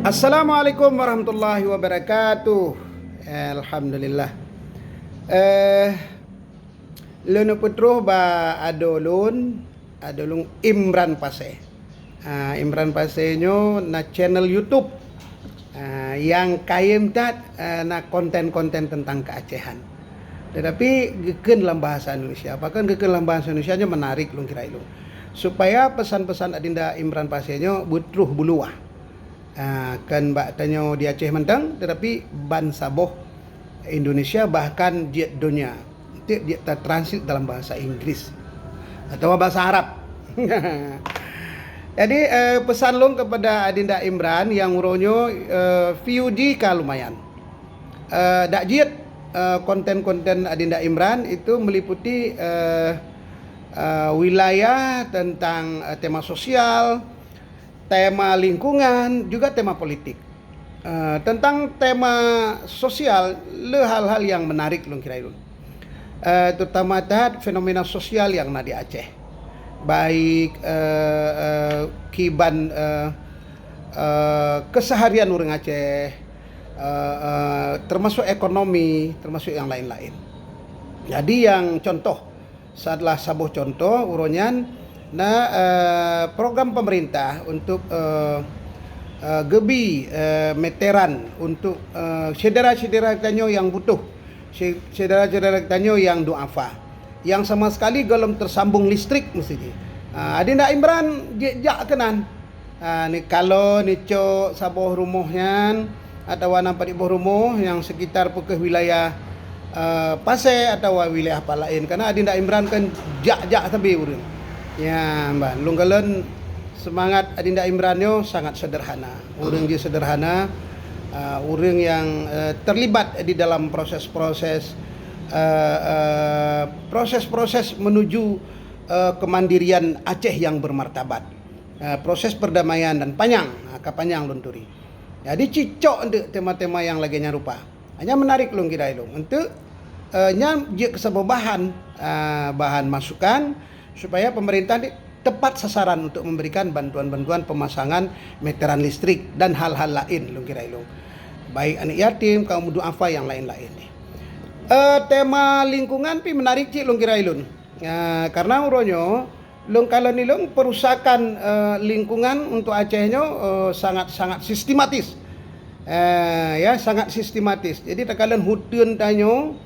Assalamualaikum warahmatullahi wabarakatuh. Alhamdulillah. Eh, Lunu putruh ba adolung Imran Pase. Imran Pase nyo na channel YouTube yang kayem tat na konten-konten tentang keacehan. Tetapi geken dalam bahasa Indonesia. Bahkan geken dalam bahasa Indonesia nya menarik lung kira ilung. Supaya pesan-pesan adinda Imran Pase nyo butruh buluah. Kan mbak tanyo di Aceh mentang, tetapi ban saboh Indonesia bahkan dia dunia dia tertransit dalam bahasa Inggris atau bahasa Arab. Jadi pesan long kepada adinda Imran yang uronyo VOD ka lumayan. Dak jiet konten-konten adinda Imran itu meliputi wilayah tentang tema sosial, tema lingkungan, juga tema politik. Tentang tema sosial, hal-hal yang menarik long kira itu. Terutama fenomena sosial yang ada di Aceh. Baik kiban keseharian orang Aceh, termasuk ekonomi, termasuk yang lain-lain. Jadi yang contoh, setelah sabuh contoh uronyan program pemerintah untuk gebi meteran untuk saudara-saudara tanyo yang butuh, saudara-saudara tanyo yang duafa, yang sama sekali belum tersambung listrik mesti. Adinda Imran jak kenan. Ni kalau nico sabuh rumahnya atau nampak di bawah rumah yang sekitar pekeh wilayah Pase atau wilayah apa lain, karena Adinda Imran kan jak sampai urang. Ya, mbak, lunggalan semangat Adinda Imran yo sangat sederhana. Urang dia sederhana, urang yang terlibat di dalam proses-proses menuju kemandirian Aceh yang bermartabat. Proses perdamaian dan panjang, kapanjang lunturi. Jadi cicok untuk tema-tema yang lagi nyarupa. Hanya menarik lung kira ilung untuk dia kesebut bahan masukan supaya pemerintah tepat sasaran untuk memberikan bantuan-bantuan pemasangan meteran listrik dan hal-hal lain lung kira ilung. Baik anak yatim, kaum duafa yang lain-lain. Tema lingkungan pi menarik cik lung kira ilun. Karena uronyo lung kalau nilung perusakan lingkungan untuk Acehnya sangat sistematis. Ya sangat sistematis. Jadi tekalan hutun tanyo